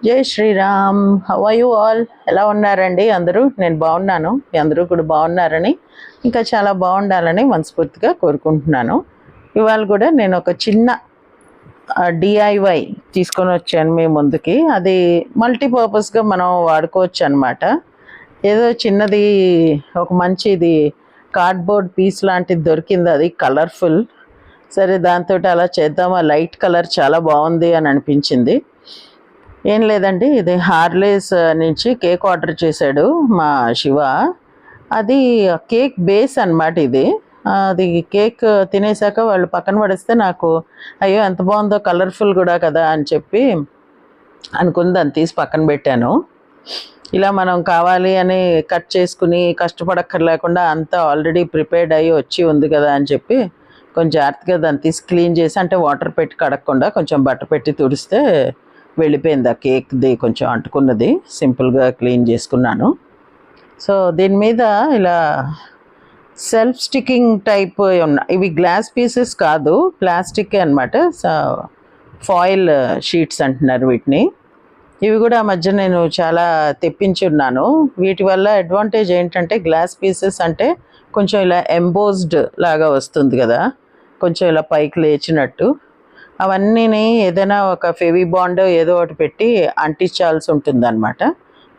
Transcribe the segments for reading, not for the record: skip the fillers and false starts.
జై Shriram. How are you all? ఎలా ఉన్నారండి అందరూ? నేను బాగున్నాను. మీ అందరూ కూడా బాగున్నారని, ఇంకా చాలా బాగుండాలని మనస్ఫూర్తిగా కోరుకుంటున్నాను. ఇవాళ కూడా నేను ఒక చిన్న డిఐవై తీసుకొని వచ్చాను మీ ముందుకి. అది మల్టీపర్పస్గా మనం వాడుకోవచ్చు అనమాట. ఏదో చిన్నది, ఒక మంచిది కార్డ్బోర్డ్ పీస్ లాంటిది దొరికింది, అది కలర్ఫుల్. సరే దాంతో అలా చేద్దాం, ఆ లైట్ కలర్ చాలా బాగుంది అని అనిపించింది. ఏం లేదండి, ఇది హార్లేస్ నుంచి కేక్ ఆర్డర్ చేశాడు మా శివ. అది కేక్ బేస్ అన్నమాట ఇది. అది కేక్ తినేసాక వాళ్ళు పక్కన పడేస్తే నాకు అయ్యో ఎంత బాగుందో, కలర్ఫుల్ కూడా కదా అని చెప్పి అనుకుని దాన్ని తీసి పక్కన పెట్టాను. ఇలా మనం కావాలి అని కట్ చేసుకుని కష్టపడక్కర్లేకుండా అంతా ఆల్రెడీ ప్రిపేర్డ్ అయ్యి వచ్చి ఉంది కదా అని చెప్పి కొంచెం జాగ్రత్తగా దాన్ని తీసి క్లీన్ చేసి, అంటే వాటర్ పెట్టి కడగకుండా కొంచెం బట్ట పెట్టి తుడిస్తే వెళ్ళిపోయింది. ఆ కేక్ది కొంచెం అంటుకున్నది, సింపుల్గా క్లీన్ చేసుకున్నాను. సో దీని మీద ఇలా సెల్ఫ్ స్టిక్కింగ్ టైప్ ఉన్నాయి. ఇవి గ్లాస్ పీసెస్ కాదు, ప్లాస్టిక్ అనమాట. ఫాయిల్ షీట్స్ అంటున్నారు వీటిని. ఇవి కూడా ఆ మధ్య నేను చాలా తెప్పించి ఉన్నాను. వీటి వల్ల అడ్వాంటేజ్ ఏంటంటే, గ్లాస్ పీసెస్ అంటే కొంచెం ఇలా ఎంబోజ్డ్ లాగా వస్తుంది కదా, కొంచెం ఇలా పైకి లేచినట్టు. అవన్నీని ఏదైనా ఒక ఫెవీ బాండ్ ఏదో ఒకటి పెట్టి అంటించాల్సి ఉంటుంది అనమాట.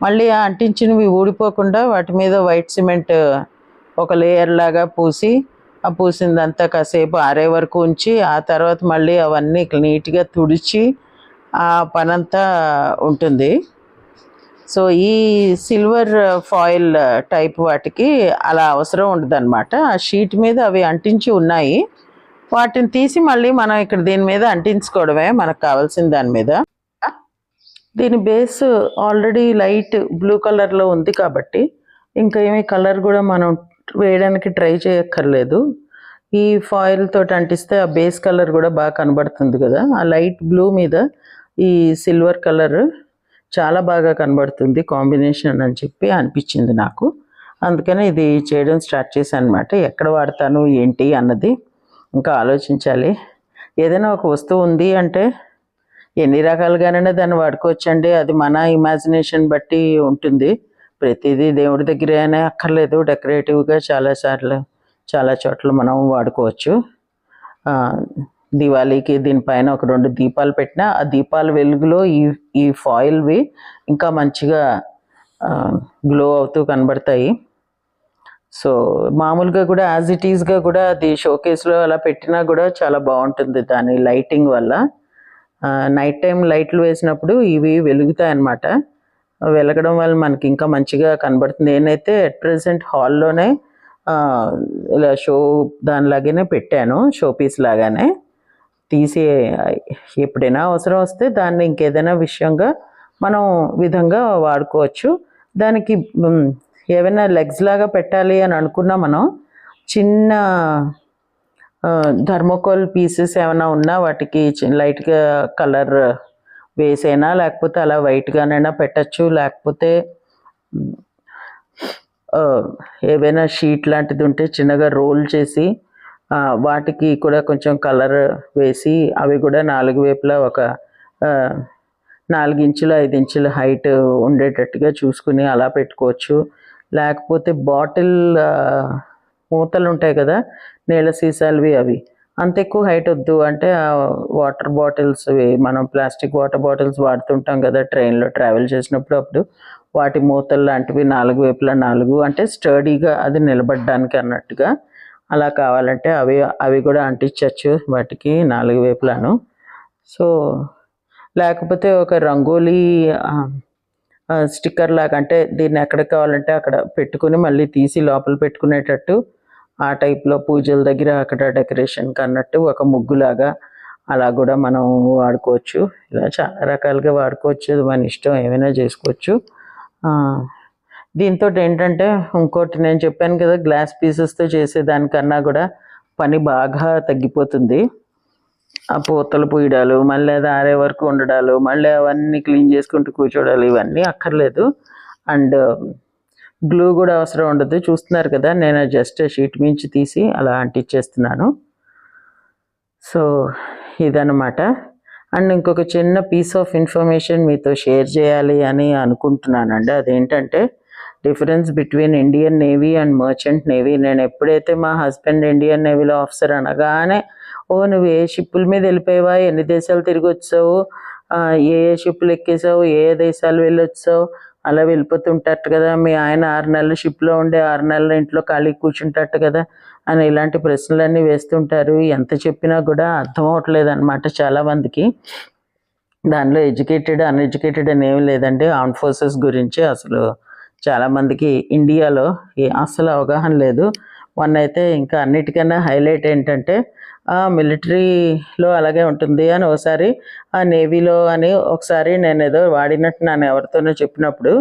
మళ్ళీ ఆ అంటించినవి ఊడిపోకుండా వాటి మీద వైట్ సిమెంట్ ఒక లేయర్ లాగా పూసి, ఆ పూసిందంతా కాసేపు ఆరే వరకు ఉంచి, ఆ తర్వాత మళ్ళీ అవన్నీ నీట్గా తుడిచి ఆ పనంతా ఉంటుంది. సో ఈ సిల్వర్ ఫాయిల్ టైప్ వాటికి అలా అవసరం ఉండదు అనమాట. ఆ షీట్ మీద అవి అంటించి ఉన్నాయి, వాటిని తీసి మళ్ళీ మనం ఇక్కడ దీని మీద అంటించుకోవడమే మనకు కావాల్సిన దాని మీద. దీని బేస్ ఆల్రెడీ లైట్ బ్లూ కలర్లో ఉంది కాబట్టి ఇంకా ఏమీ కలర్ కూడా మనం వేయడానికి ట్రై చేయక్కర్లేదు. ఈ ఫాయిల్ తోటి అంటిస్తే ఆ బేస్ కలర్ కూడా బాగా కనబడుతుంది కదా. ఆ లైట్ బ్లూ మీద ఈ సిల్వర్ కలర్ చాలా బాగా కనబడుతుంది కాంబినేషన్ అని చెప్పి అనిపించింది నాకు. అందుకని ఇది చేయడం స్టార్ట్ చేశాను అనమాట. ఎక్కడ వాడతాను ఏంటి అన్నది ఇంకా ఆలోచించాలి. ఏదైనా ఒక వస్తువు ఉంది అంటే ఎన్ని రకాలుగానైనా దాన్ని వాడుకోవచ్చండి. అది మన ఇమాజినేషన్ బట్టి ఉంటుంది. ప్రతిదీ దేవుడి దగ్గరైనా అక్కర్లేదు, డెకరేటివ్గా చాలా చోట్ల మనం వాడుకోవచ్చు. దివాళీకి దీనిపైన ఒక 2 దీపాలు పెట్టినా ఆ దీపాల వెలుగులో ఈ ఫాయిల్వి ఇంకా మంచిగా గ్లో అవుతూ కనబడతాయి. సో మామూలుగా కూడా యాజ్ ఇట్ ఈస్గా కూడా అది షోకేస్లో అలా పెట్టినా కూడా చాలా బాగుంటుంది దాని లైటింగ్ వల్ల. నైట్ టైం లైట్లు వేసినప్పుడు ఇవి వెలుగుతాయి అన్నమాట. వెలగడం వల్ల మనకి ఇంకా మంచిగా కనబడుతుంది. నేనైతే అట్ ప్రెసెంట్ హాల్లోనే ఇలా దానిలాగానే పెట్టాను, షో పీస్ లాగానే. తీసి ఎప్పుడైనా అవసరం వస్తే దాన్ని ఇంకేదైనా విషయంగా మనం విధంగా వాడుకోవచ్చు. దానికి ఏమైనా లెగ్స్ లాగా పెట్టాలి అని అనుకున్నా మనం చిన్న థర్మోకోల్ పీసెస్ ఏమైనా ఉన్నా వాటికి లైట్గా కలర్ వేసైనా, లేకపోతే అలా వైట్గానైనా పెట్టచ్చు. లేకపోతే ఏవైనా షీట్ లాంటిది ఉంటే చిన్నగా రోల్ చేసి వాటికి కూడా కొంచెం కలర్ వేసి అవి కూడా 4 వైపులా ఒక 4 ఇంచుల 5 ఇంచుల హైట్ ఉండేటట్టుగా చూసుకుని అలా పెట్టుకోవచ్చు. లేకపోతే బాటిల్ మూతలు ఉంటాయి కదా, నీళ్ళ సీసాలవి, అవి అంత ఎక్కువ హైట్ వద్దు అంటే వాటర్ బాటిల్స్, మనం ప్లాస్టిక్ వాటర్ బాటిల్స్ వాడుతుంటాం కదా ట్రైన్లో ట్రావెల్ చేసినప్పుడు, అప్పుడు వాటి మూతలు లాంటివి 4 వైపులా 4, అంటే స్టడీగా అది నిలబడడానికి అన్నట్టుగా అలా కావాలంటే అవి కూడా అంటించవచ్చు వాటికి 4 వైపులాను. సో లేకపోతే ఒక రంగోలీ స్టిక్కర్ లాగా, అంటే దీన్ని ఎక్కడ కావాలంటే అక్కడ పెట్టుకుని మళ్ళీ తీసి లోపల పెట్టుకునేటట్టు ఆ టైప్లో పూజల దగ్గర అక్కడ డెకరేషన్కి అన్నట్టు ఒక ముగ్గులాగా అలా కూడా మనం వాడుకోవచ్చు. ఇలా చాలా రకాలుగా వాడుకోవచ్చు, మన ఇష్టం, ఏమైనా చేసుకోవచ్చు. దీంతో ఏంటంటే ఇంకోటి నేను చెప్పాను కదా, గ్లాస్ పీసెస్తో చేసేదానికన్నా కూడా పని బాగా తగ్గిపోతుంది. ఆ పూతలు పూయడాలు, మళ్ళీ అది ఆరే వరకు ఉండడాలు, మళ్ళీ అవన్నీ క్లీన్ చేసుకుంటూ కూర్చోడాలు, ఇవన్నీ అక్కర్లేదు. అండ్ గ్లూ కూడా అవసరం ఉండదు. చూస్తున్నారు కదా, నేను జస్ట్ షీట్ మించి తీసి అలా అంటించేస్తున్నాను. సో ఇదన్నమాట. అండ్ ఇంకొక చిన్న పీస్ ఆఫ్ ఇన్ఫర్మేషన్ మీతో షేర్ చేయాలి అని అనుకుంటున్నానండి. అదేంటంటే difference between Indian navy and merchant navy. నేను ఎప్పుడైతే మా హస్బెండ్ ఇండియన్ నేవీలో ఆఫీసర్ అనగానే, ఓ నువ్వు ఏ షిప్పుల మీద వెళ్ళిపోయావా, ఎన్ని దేశాలు తిరిగి వచ్చావు, ఏ ఏ షిప్పులు ఎక్కేసావు, ఏ ఏ దేశాలు వెళ్ళొచ్చావు, అలా వెళ్ళిపోతుంటట్టు కదా, మీ ఆయన 6 నెలలు షిప్లో ఉండే 6 నెలలు ఇంట్లో ఖాళీ కూర్చుంటట్టు కదా అని ఇలాంటి ప్రశ్నలన్నీ వేస్తుంటారు. ఎంత చెప్పినా కూడా అర్థం అవ్వట్లేదు అనమాట చాలామందికి. దానిలో ఎడ్యుకేటెడ్ అన్ఎడ్యుకేటెడ్ అని ఏమి లేదండి. ఆర్మ్డ్ ఫోర్సెస్ గురించి అసలు చాలామందికి ఇండియాలో అసలు అవగాహన లేదు. మొన్నైతే ఇంకా అన్నిటికన్నా హైలైట్ ఏంటంటే మిలిటరీలో అలాగే ఉంటుంది అని ఒకసారి, నేవీలో అని ఒకసారి నేను ఏదో వాడినట్టు నన్ను ఎవరితోనో చెప్పినప్పుడు,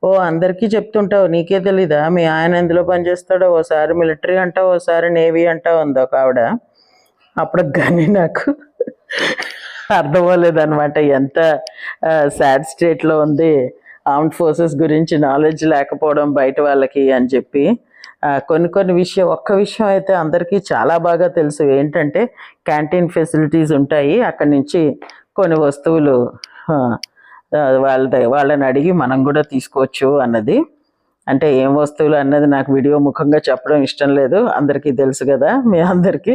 ఓ అందరికీ చెప్తుంటావు నీకే తెలీదా, మీ ఆయన ఎందులో పనిచేస్తాడో, ఓసారి మిలిటరీ అంటావు, ఓసారి నేవీ అంటావు అంది ఒక ఆవిడ. అప్పటికి కానీ నాకు అర్థమవ్వలేదన్నమాట ఎంత సాడ్ స్టేట్లో ఉంది ఆర్మ్డ్ ఫోర్సెస్ గురించి నాలెడ్జ్ లేకపోవడం బయట వాళ్ళకి అని చెప్పి. కొన్ని ఒక్క విషయం అయితే అందరికీ చాలా బాగా తెలుసు. ఏంటంటే క్యాంటీన్ ఫెసిలిటీస్ ఉంటాయి, అక్కడి నుంచి కొన్ని వస్తువులు వాళ్ళని అడిగి మనం కూడా తీసుకోవచ్చు అన్నది. అంటే ఏం వస్తువులు అన్నది నాకు వీడియో ముఖంగా చెప్పడం ఇష్టం లేదు, అందరికీ తెలుసు కదా మీ అందరికీ,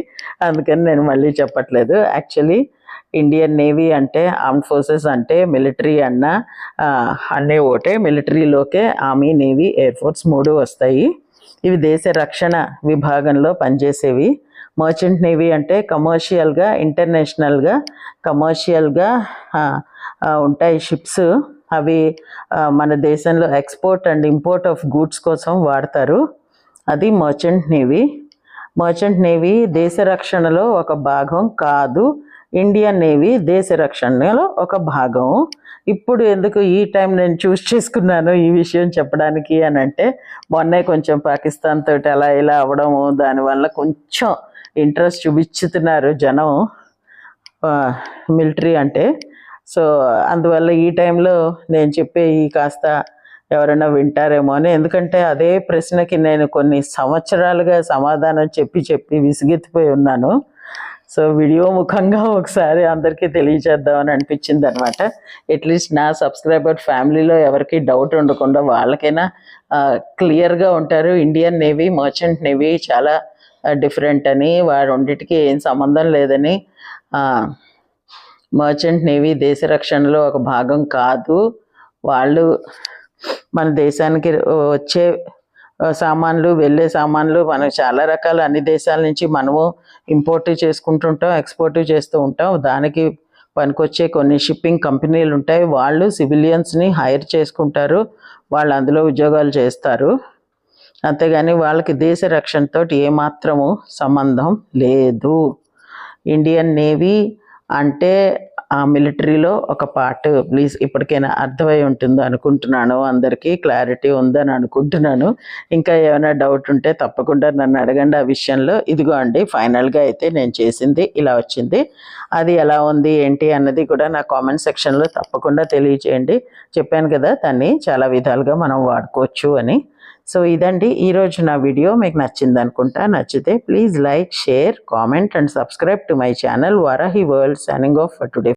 అందుకని నేను మళ్ళీ చెప్పట్లేదు. యాక్చువల్లీ ఇండియన్ నేవీ అంటే ఆర్మ్డ్ ఫోర్సెస్ అంటే మిలిటరీ అన్నీ ఒకటే. మిలిటరీలోకే ఆర్మీ, నేవీ, ఎయిర్ ఫోర్స్ 3 వస్తాయి. ఇవి దేశ రక్షణ విభాగంలో పనిచేసేవి. మర్చెంట్ నేవీ అంటే కమర్షియల్గా, ఇంటర్నేషనల్గా కమర్షియల్గా ఉంటాయి షిప్స్. అవి మన దేశంలో export and import of goods కోసం వాడతారు. అది మర్చెంట్ నేవీ. మర్చెంట్ నేవీ దేశ రక్షణలో ఒక భాగం కాదు, ఇండియన్ నేవీ దేశ రక్షణలో ఒక భాగం. ఇప్పుడు ఎందుకు ఈ టైం నేను చూస్ చేసుకున్నాను ఈ విషయం చెప్పడానికి అని అంటే, మొన్నే కొంచెం పాకిస్తాన్ తోటి అలా ఇలా అవ్వడము, దానివల్ల కొంచెం ఇంట్రెస్ట్ చూపించుతున్నారు జనం మిలిటరీ అంటే. సో అందువల్ల ఈ టైంలో నేను చెప్పే ఈ కాస్త ఎవరైనా వింటారేమో అని. ఎందుకంటే అదే ప్రశ్నకి నేను కొన్ని సంవత్సరాలుగా సమాధానం చెప్పి విసిగెత్తిపోయి ఉన్నాను. సో వీడియో ముఖంగా ఒకసారి అందరికీ తెలియజేద్దామని అనిపించింది అనమాట. అట్లీస్ట్ నా సబ్స్క్రైబర్ ఫ్యామిలీలో ఎవరికి డౌట్ ఉండకుండా వాళ్ళకైనా క్లియర్గా ఉంటారు. ఇండియన్ నేవీ, మర్చెంట్ నేవీ చాలా డిఫరెంట్ అని, రెండింటికి ఏం సంబంధం లేదని. మర్చెంట్ నేవీ దేశ రక్షణలో ఒక భాగం కాదు. వాళ్ళు మన దేశానికి వచ్చే సామాన్లు, వెళ్ళే సామాన్లు మనకు చాలా రకాల అన్ని దేశాల నుంచి మనము ఇంపోర్ట్ చేసుకుంటుంటాం, ఎక్స్పోర్ట్ చేస్తూ ఉంటాం. దానికి పనికొచ్చే కొన్ని షిప్పింగ్ కంపెనీలు ఉంటాయి, వాళ్ళు సివిలియన్స్ని హైర్ చేసుకుంటారు, వాళ్ళు అందులో ఉద్యోగాలు చేస్తారు. అంతేగాని వాళ్ళకి దేశ రక్షణతో ఏమాత్రము సంబంధం లేదు. ఇండియన్ నేవీ అంటే ఆ మిలిటరీలో ఒక పార్ట్. ప్లీజ్ ఇప్పటికైనా అర్థమై ఉంటుంది అనుకుంటున్నాను, అందరికీ క్లారిటీ ఉందని అనుకుంటున్నాను. ఇంకా ఏమైనా డౌట్ ఉంటే తప్పకుండా నన్ను అడగండి ఆ విషయంలో. ఇదిగో అండి, ఫైనల్గా అయితే నేను చేసింది ఇలా వచ్చింది. అది ఎలా ఉంది ఏంటి అన్నది కూడా నా కామెంట్ సెక్షన్లో తప్పకుండా తెలియచేయండి. చెప్పాను కదా దాన్ని చాలా విధాలుగా మనం వాడుకోవచ్చు అని. సో ఇదండి ఈరోజు నా వీడియో. మీకు నచ్చింది అనుకుంటా. నచ్చితే please like, share, comment and subscribe to my channel Varahi world. Signing off for today.